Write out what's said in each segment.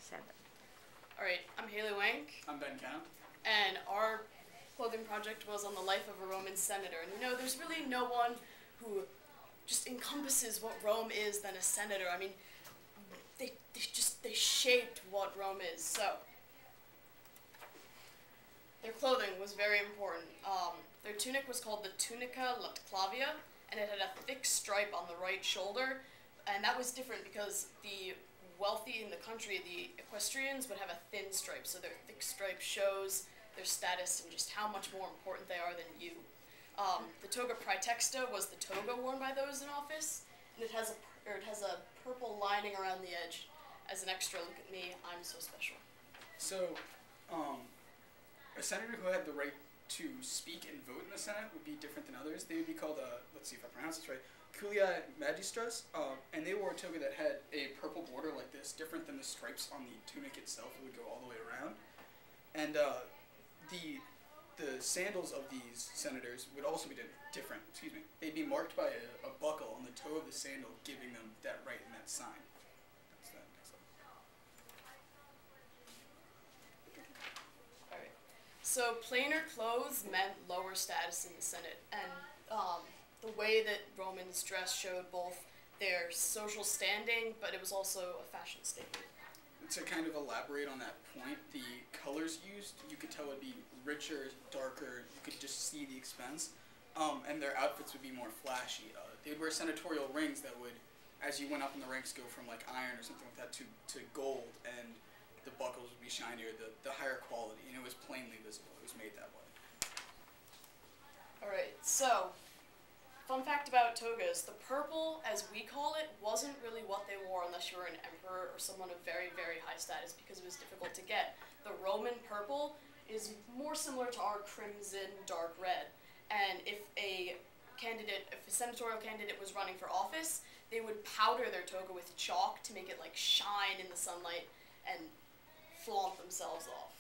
7. Alright, I'm Haley Wank. I'm Ben Kemp. And our clothing project was on the life of a Roman senator. And you know, there's really no one who just encompasses what Rome is than a senator. I mean, they shaped what Rome is. So their clothing was very important. Their tunic was called the tunica latclavia, and it had a thick stripe on the right shoulder. And that was different because the wealthy in the country, the equestrians, would have a thin stripe. So their thick stripe shows their status and just how much more important they are than you. The toga praetexta was the toga worn by those in office, and it has a purple lining around the edge as an extra look at me, I'm so special. So, a senator who had the right to speak and vote in the Senate would be different than others. They would be called, let's see if I pronounce this right, culia magistras, and they wore a toga that had a purple border like this, different than the stripes on the tunic itself. It would go all the way around. And the sandals of these senators would also be different. Excuse me. They'd be marked by a buckle on the toe of the sandal, giving them that right and that sign. That's that. Next up. Alright. So plainer clothes meant lower status in the Senate, and the way that Romans dressed showed both their social standing, but it was also a fashion statement. To kind of elaborate on that point, the colors used, you could tell would be richer, darker, you could just see the expense, and their outfits would be more flashy. They would wear senatorial rings that would, as you went up in the ranks, go from like iron or something like that to gold, and the buckles would be shinier, the higher quality, and it was plainly visible. It was made that way. Alright, so fun fact about togas, the purple, as we call it, wasn't really what they wore unless you were an emperor or someone of very, very high status because it was difficult to get. The Roman purple is more similar to our crimson dark red, and if a senatorial candidate was running for office, they would powder their toga with chalk to make it like shine in the sunlight and flaunt themselves off.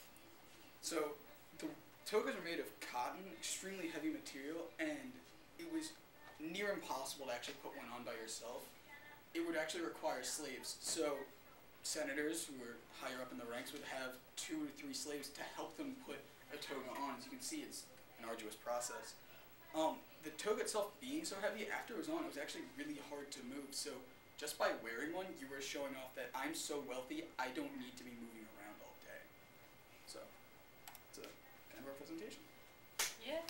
So the togas were made of cotton, extremely heavy material, and it was near impossible to actually put one on by yourself. It would actually require slaves. So senators who were higher up in the ranks would have 2 or 3 slaves to help them put a toga on. As you can see, it's an arduous process. The toga itself being so heavy, after it was on, it was actually really hard to move. So just by wearing one, you were showing off that I'm so wealthy, I don't need to be moving around all day. So, it's a kind of our presentation. Yeah.